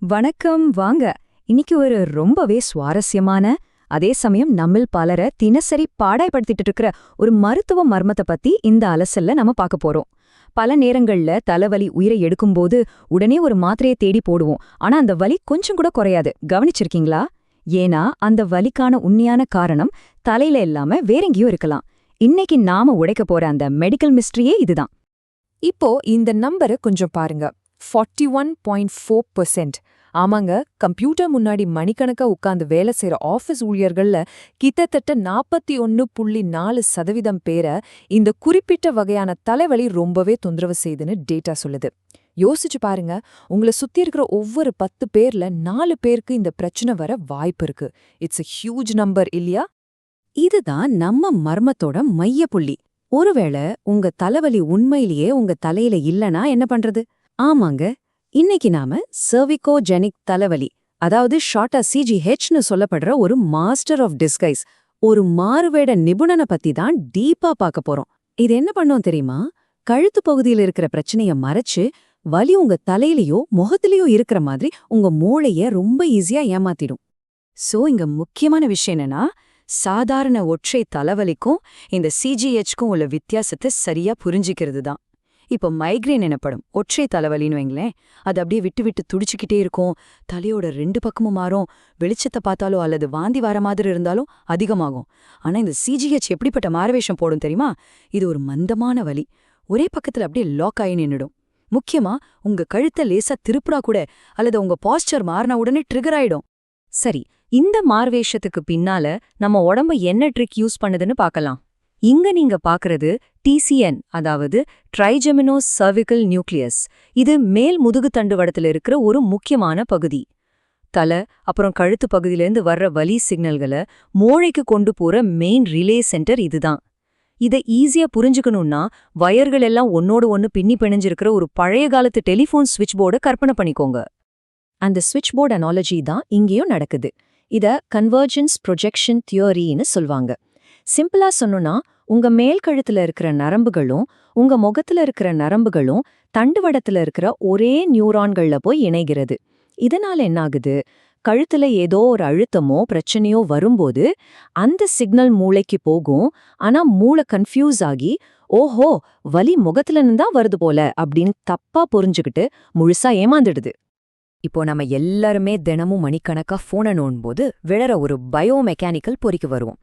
வணக்கம். வாங்க. இன்னைக்கு ஒரு ரொம்பவே சுவாரஸ்யமான, அதே சமயம் நம்மில் பலரை தினசரி பாடாய்படுத்திட்டு இருக்கிற ஒரு மருத்துவ மர்மத்தை பத்தி இந்த அலசல்ல நம்ம பார்க்க போறோம். பல நேரங்கள்ல தலைவலி உயிரை எடுக்கும்போது உடனே ஒரு மாத்திரையை தேடி போடுவோம். ஆனா அந்த வலி கொஞ்சம் கூட குறையாது. கவனிச்சிருக்கீங்களா? ஏன்னா அந்த வலிக்கான உண்மையான காரணம் தலையில இல்லாம வேறெங்கேயும் இருக்கலாம். இன்னைக்கு நாம உடைக்க போற அந்த மெடிக்கல் மிஸ்ட்ரியே இதுதான். இப்போ இந்த நம்பரை கொஞ்சம் பாருங்க. 41.4%. ஆமாங்க, கம்ப்யூட்டர் முன்னாடி மணிக்கணக்கா உட்கார்ந்து வேலை செய்யற ஆபீஸ் ஊழியர்கள்ல கிட்டத்தட்ட 41.4% பேரை இந்த குறிப்பிட்ட வகையான தலைவலி ரொம்பவே தொந்தரவு செய்துன்னு டேட்டா சொல்லுது. யோசிச்சு பாருங்க, உங்களை சுத்தி இருக்கிற ஒவ்வொரு 10 பேர்ல 4 பேருக்கு இந்த பிரச்சனை வர வாய்ப்பு இருக்கு. இட்ஸ் a ஹியூஜ் நம்பர் இல்லையா? இதுதான் நம்ம மர்மத்தோட மையப்புள்ளி. ஒருவேளை உங்க தலைவலி உண்மையிலேயே உங்க தலையில இல்லனா என்ன பண்றது? ஆமாங்க, இன்னைக்கு நாம சர்விகோஜெனிக் தலைவலி, அதாவது ஷார்ட்டா சிஜிஹெச்னு சொல்லப்படுற ஒரு மாஸ்டர் ஆஃப் டிஸ்கைஸ், ஒரு மாறுவேட நிபுணனை பத்தி தான் டீப்பா பார்க்க போறோம். இது என்ன பண்ணோம் தெரியுமா? கழுத்து பகுதியில் இருக்கிற பிரச்சனைய மறைச்சு, வலி உங்க தலையிலயோ முகத்திலயோ இருக்கிற மாதிரி உங்க மூளைய ரொம்ப ஈஸியா ஏமாத்திடும். சோ இங்க முக்கியமான விஷயம் என்னன்னா, சாதாரண ஒற்றை தலைவலிக்கும் இந்த சிஜிஹெச்க்கும் உள்ள வித்தியாசத்தை சரியா புரிஞ்சிக்கிறது தான். இப்போ மைக்ரேன் எனப்படும் ஒற்றை தலைவலின்னு வைங்களேன், அது அப்படியே விட்டு விட்டு துடிச்சுக்கிட்டே இருக்கும், தலையோட 2 பக்கமும் மாறும், வெளிச்சத்தை பார்த்தாலோ அல்லது வாந்தி வர மாதிரி இருந்தாலும் அதிகமாகும். ஆனா இந்த சிஜிஹெச் எப்படிப்பட்ட மாரவேஷம் போடும் தெரியுமா? இது ஒரு மந்தமான வலி, ஒரே பக்கத்துல அப்படியே லாக் ஆகி நின்னுடும். முக்கியமா உங்க கழுத்தை லேசா திருப்புறா கூட அல்லது உங்க பாஸ்டர் மாறின உடனே ட்ரிகர் ஆயிடும். சரி, இந்த மார்வேஷத்துக்கு பின்னால நம்ம உடம்பு என்ன ட்ரிக் யூஸ் பண்ணுதுன்னு பார்க்கலாம். இங்க நீங்க பாக்குறது டிசிஎன், அதாவது ட்ரைஜெமினோ சர்விக்கல் நியூக்ளியஸ். இது மேல் முதுகு தண்டுவடத்துல இருக்கிற ஒரு முக்கியமான பகுதி. தலை அப்புறம் கழுத்து பகுதியிலேருந்து வர்ற வலி சிக்னல்களை மூளைக்கு கொண்டு போற மெயின் ரிலே சென்டர் இதுதான். இதை ஈஸியா புரிஞ்சுக்கணும்னா வயர்கள் எல்லாம் ஒன்னோடு ஒன்னு பின்னி பிணைஞ்சிருக்கிற ஒரு பழைய காலத்து டெலிஃபோன் ஸ்விட்ச் போர்டை கற்பனை பண்ணிக்கோங்க. அந்த ஸ்விட்ச் போர்ட் அனாலஜி தான் இங்கேயும் நடக்குது. இத கன்வர்ஜென்ஸ் ப்ரொஜெக்ஷன் தியோரின்னு சொல்வாங்க. சிம்பிளா சொன்னோம்னா, உங்க மேல் கழுத்துல இருக்கிற நரம்புகளும் உங்க முகத்துல இருக்கிற நரம்புகளும் தண்டுவடத்துல இருக்கிற ஒரே நியூரான்கள்ல போய் இணைகிறது. இதனால என்னாகுது? கழுத்துல ஏதோ ஒரு அழுத்தமோ பிரச்சனையோ வரும்போது அந்த சிக்னல் மூளைக்கு போகும். ஆனா மூளை கன்ஃபியூஸ் ஆகி, ஓஹோ வலி முகத்துல இருந்தா வருது போல அப்படின்னு தப்பா புரிஞ்சுக்கிட்டு முழுசா ஏமாந்துடுது. இப்போ நம்ம எல்லாருமே தினமும் மணிக்கணக்கா போனை நோண்டும்போது விழற ஒரு பயோமெக்கானிக்கல் பொறிக்கு வருவோம்.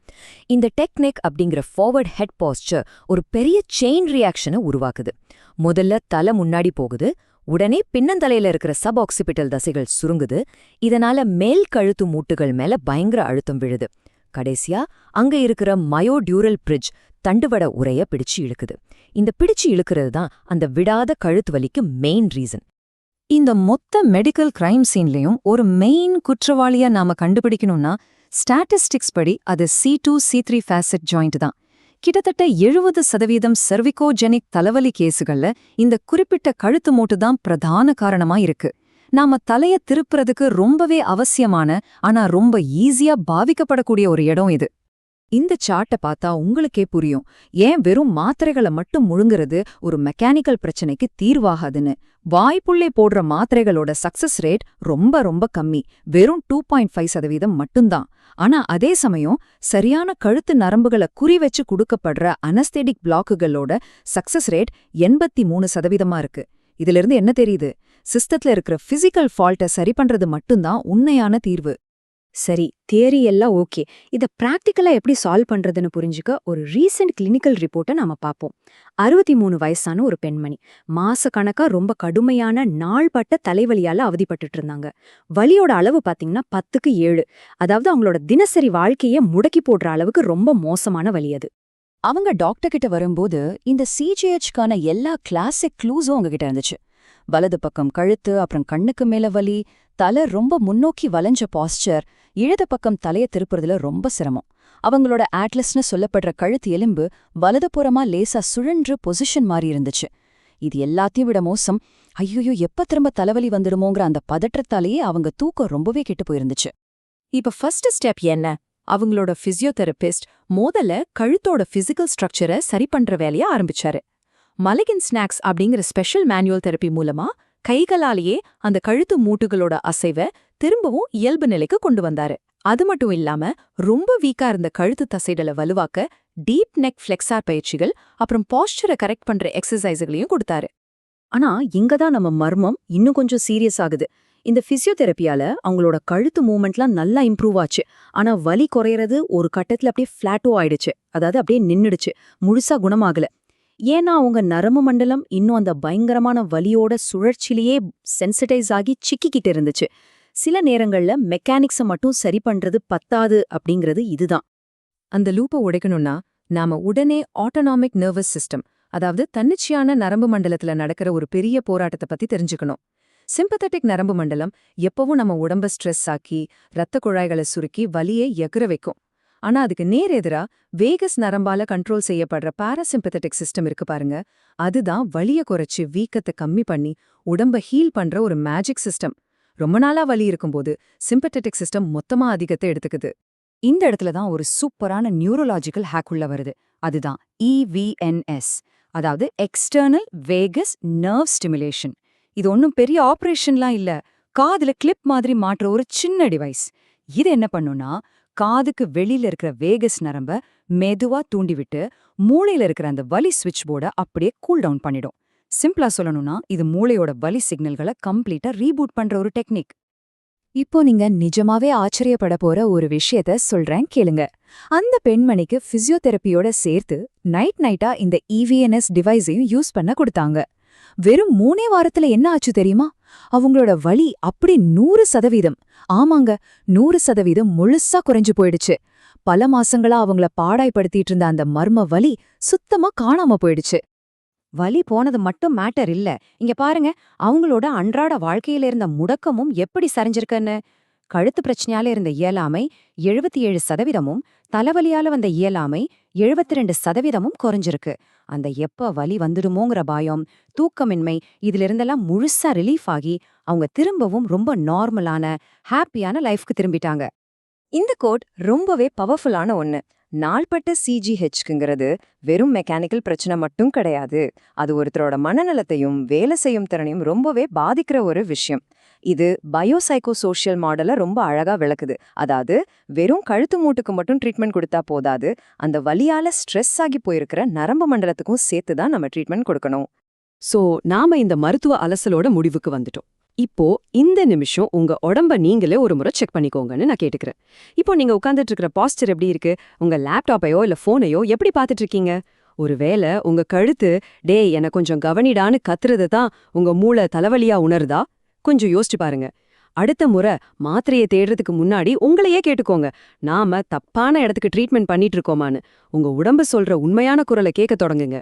இந்த டெக்னிக் அப்படிங்கிற ஃபார்வர்ட் ஹெட் பாஸ்டர் ஒரு பெரிய செயின் ரியாக்ஷனை உருவாக்குது. முதல்ல தலை முன்னாடி போகுது, உடனே பின்னந்தலையில இருக்கிற சப் ஆக்சிபிட்டல் தசைகள் சுருங்குது. இதனால மேல் கழுத்து மூட்டுகள் மேல பயங்கர அழுத்தம் விழுது. கடைசியா அங்க இருக்கிற மயோடியூரல் பிரிட்ஜ் தண்டுவட உரைய பிடிச்சு இழுக்குது. இந்த பிடிச்சு இழுக்கிறது தான் அந்த விடாத கழுத்து வலிக்கு மெயின் ரீசன். இந்த மொத்த மெடிக்கல் கிரைம் சீன்லயும் ஒரு மெயின் குற்றவாளியா நாம கண்டுபிடிக்கணும்னா, ஸ்டாட்டிஸ்டிக்ஸ் படி அது C2, C3 ஃபேசட் ஜாயிண்ட் தான். கிட்டத்தட்ட 70% சர்விகோஜெனிக் தலைவலி கேசுகள்ல இந்த குறிப்பிட்ட கழுத்து மூட்டு தான் பிரதான காரணமா இருக்கு. நாம தலைய திருப்புறதுக்கு ரொம்பவே அவசியமான, ஆனா ரொம்ப ஈஸியா பாவிக்கப்படக்கூடிய ஒரு இடம் இது. இந்த சார்ட்டை பார்த்தா உங்களுக்கே புரியும், ஏன் வெறும் மாத்திரைகளை மட்டும் முழுங்குறது ஒரு மெக்கானிக்கல் பிரச்சனைக்கு தீர்வாகாதுன்னு. வாய்ப்புள்ளே போடுற மாத்திரைகளோட சக்சஸ் ரேட் ரொம்ப ரொம்ப கம்மி, வெறும் 2.5% மட்டும்தான். ஆனா அதே சமயம் சரியான கழுத்து நரம்புகளை குறி வச்சு கொடுக்கப்படுற அனஸ்தெடிக் பிளாக்குகளோட சக்சஸ் ரேட் 83% இருக்கு. இதிலிருந்து என்ன தெரியுது? சிஸ்டத்துல இருக்கிற பிசிக்கல் ஃபால்ட்டை சரி பண்றது மட்டும்தான் உண்மையான தீர்வு. சரி, தியரி எல்லாம் ஓகே. இத பிராக்டிக்கலா எப்படி சால்வ் பண்றதுன்னு புரிஞ்சுக்க ஒரு ரீசெண்ட் கிளினிக்கல் ரிப்போர்ட்டை நாம பார்ப்போம். 63 வயசான ஒரு பெண்மணி மாச கணக்கா ரொம்ப கடுமையான நாள்பட்ட தலைவலியால அவதிப்பட்டுட்டு இருந்தாங்க. வலியோட அளவு பாத்தீங்கன்னா 10க்கு 7, அதாவது அவங்களோட தினசரி வாழ்க்கைய முடக்கி போடுற அளவுக்கு ரொம்ப மோசமான வலி அது. அவங்க டாக்டர் கிட்ட வரும்போது இந்த சிஜிஹெச்கான எல்லா கிளாசிக் க்ளூஸும் அவங்க கிட்ட இருந்துச்சு. வலது பக்கம் கழுத்து, அப்புறம் கண்ணுக்கு மேல வலி, தலை ரொம்ப முன்னோக்கி வளைஞ்ச பாஸ்டர், இடது பக்கம் தலைய திருப்புறதுல ரொம்ப சிரமம். அவங்களோட ஆட்லஸ்னு சொல்லப்படுற கழுத்து எலும்பு வலதுபுறமா லேசா சுழன்று பொசிஷன் மாறி இருந்துச்சு. இது எல்லாத்தையும் விட மோசம், ஐயோ எப்ப திரும்ப தலைவலி வந்துடுமோங்கிற அந்த பதற்றத்தாலேயே அவங்க தூக்கம் ரொம்பவே கெட்டு போயிருந்துச்சு. இப்ப ஃபர்ஸ்ட் ஸ்டெப் என்ன? அவங்களோட பிசியோதெரபிஸ்ட் முதல்ல கழுத்தோட பிசிக்கல் ஸ்ட்ரக்சரை சரி பண்ற வேலைய ஆரம்பிச்சாரு. மலகின் ஸ்நாக்ஸ் அப்படிங்கிற ஸ்பெஷல் மேனுவல் தெரப்பி மூலமா கைகளாலேயே அந்த கழுத்து மூட்டுகளோட அசைவை திரும்பவும் இயல்பு நிலைக்கு கொண்டு வந்தாரு. அது மட்டும் இல்லாம ரொம்ப வீக்கா இருந்த கழுத்து தசைகளை வலுவாக்க டீப் நெக் ஃப்ளெக்ஸார் பயிற்சிகள் அப்புறம் பாஸ்டரை கரெக்ட் பண்ற எக்ஸசைஸ்களையும் கொடுத்தாரு. ஆனா இங்கதான் நம்ம மர்மம் இன்னும் கொஞ்சம் சீரியஸ் ஆகுது. இந்த பிசியோதெரப்பியால அவங்களோட கழுத்து மூவ்மெண்ட்லாம் நல்லா இம்ப்ரூவ் ஆச்சு. ஆனா வலி குறையறது ஒரு கட்டத்துல அப்படியே ஃபிளாட்டோ ஆயிடுச்சு. அதாவது அப்படியே நின்னுடுச்சு, முழுசா குணமாகல. ஏன்னா அவங்க நரம்பு மண்டலம் இன்னும் அந்த பயங்கரமான வலியோட சுழற்சியிலேயே சென்சிடைஸ் ஆகி சிக்கிக்கிட்டு இருந்துச்சு. சில நேரங்கள்ல மெக்கானிக்ஸை மட்டும் சரி பண்றது பத்தாது அப்படிங்கிறது இதுதான். அந்த லூப்பை உடைக்கணும்னா நாம உடனே ஆட்டோனாமிக் நர்வஸ் சிஸ்டம், அதாவது தன்னிச்சையான நரம்பு மண்டலத்துல நடக்கிற ஒரு பெரிய போராட்டத்தை பத்தி தெரிஞ்சுக்கணும். சிம்பத்தட்டிக் நரம்பு மண்டலம் எப்பவும் நம்ம உடம்ப ஸ்ட்ரெஸ் ஆக்கி ரத்த குழாய்களை சுருக்கி வலியை எகுற வைக்கும். ஆனா அதுக்கு நேர் எதிரா வேகஸ் நரம்பால கண்ட்ரோல் செய்யப்படுற பாராசிம்பத்தட்டிக் சிஸ்டம் இருக்கு பாருங்க, அதுதான் வலிய குறைச்சு வீக்கத்தை கம்மி பண்ணி உடம்ப ஹீல் பண்ற ஒரு மேஜிக் சிஸ்டம். ரொம்ப நாளா வலி இருக்கும்போது சிம்பத்தட்டிக் சிஸ்டம் மொத்தமா அதிகத்தை எடுத்துக்குது. இந்த இடத்துல தான் ஒரு சூப்பரான நியூரோலாஜிக்கல் ஹேக் உள்ள வருது. அதுதான் EVNS, அதாவது எக்ஸ்டர்னல் வேகஸ் நர்வ் ஸ்டிமுலேஷன். இது ஒன்றும் பெரிய ஆபரேஷன்லாம் இல்ல, காதுல கிளிப் மாதிரி மாற்ற ஒரு சின்ன டிவைஸ். இது என்ன பண்ணும்னா, காதுக்கு வெளியில இருக்கிற வேகஸ் நரம்ப மெதுவா தூண்டிவிட்டு மூளையில இருக்கிற அந்த வலி ஸ்விட்ச் போர்டை அப்படியே கூல் டவுன் பண்ணிடும். சிம்பிளா சொல்லணும்னா இது மூளையோட வலி சிக்னல்களை கம்ப்ளீட்டா ரீபூட் பண்ற ஒரு டெக்னிக். இப்போ நீங்க நிஜமாவே ஆச்சரியப்பட போற ஒரு விஷயத்த சொல்றேன் கேளுங்க. அந்த பெண்மணிக்கு பிசியோதெரப்பியோட சேர்த்து நைட்டா இந்த EVNS டிவைஸையும் யூஸ் பண்ண கொடுத்தாங்க. வெறும் 3 வாரத்துல என்ன ஆச்சு தெரியுமா? அவங்களோட வலி அப்படி 100%, ஆமாங்க 100% முழுசா குறைஞ்சு போயிடுச்சு. பல மாசங்களா அவங்கள பாடாய்படுத்திட்டு இருந்த அந்த மர்ம வலி சுத்தமா காணாம போயிடுச்சு. வலி போனது மட்டும் மேட்டர் இல்ல, இங்க பாருங்க அவங்களோட அன்றாட வாழ்க்கையில இருந்த முடக்கமும் எப்படி சரிஞ்சிருக்குன்னு. கழுத்து பிரச்சனையால இருந்த இயலாமை 77%, தலைவலியால வந்த இயலாமை 72% குறைஞ்சிருக்கு. அந்த எப்ப வலி வந்துடுமோங்கிற பயம், தூக்கமின்மை இதிலிருந்தெல்லாம் முழுசா ரிலீஃப் ஆகி அவங்க திரும்பவும் ரொம்ப நார்மலான ஹாப்பியான லைஃப்க்கு திரும்பிட்டாங்க. இந்த கோட் ரொம்பவே பவர்ஃபுல்லான ஒன்னு. நாள்பட்ட CGHங்கிறது வெறும் மெக்கானிக்கல் பிரச்சனை மட்டும் கிடையாது. அது ஒருத்தரோட மனநலத்தையும் வேலை செய்யும் திறனையும் ரொம்பவே பாதிக்கிற ஒரு விஷயம். இது பயோசைக்கோ சோஷியல் மாடலை ரொம்ப அழகா விளக்குது. அதாவது வெறும் கழுத்து மூட்டுக்கு மட்டும் ட்ரீட்மெண்ட் கொடுத்தா போதாது, அந்த வலியால ஸ்ட்ரெஸ் ஆகி போயிருக்கிற நரம்பு மண்டலத்துக்கும் சேர்த்து தான் நம்ம ட்ரீட்மெண்ட் கொடுக்கணும். சோ நாம இந்த மருத்துவ அலசலோட முடிவுக்கு வந்துட்டோம். இப்போ இந்த நிமிஷம் உங்க உடம்ப நீங்களே ஒரு முறை செக் பண்ணிக்கோங்கன்னு நான் கேட்டுக்கிறேன். இப்போ நீங்க உட்கார்ந்துட்டு இருக்கிற பாஸ்டர் எப்படி இருக்கு? உங்க லேப்டாப்பையோ இல்ல போனையோ எப்படி பார்த்துட்டு இருக்கீங்க? ஒருவேளை உங்க கழுத்து டேய் என கொஞ்சம் கவனிடான்னு கத்துறது தான் உங்க மூளை தலைவலியா உணருதா? கொஞ்சம் யோசிச்சு பாருங்க. அடுத்த முறை மாத்திரையை தேடுறதுக்கு முன்னாடி உங்களையே கேட்டுக்கோங்க, நாம தப்பான இடத்துக்கு ட்ரீட்மெண்ட் பண்ணிட்டு இருக்கோமான்னு. உங்க உடம்பு சொல்ற உண்மையான குரலை கேட்க தொடங்குங்க.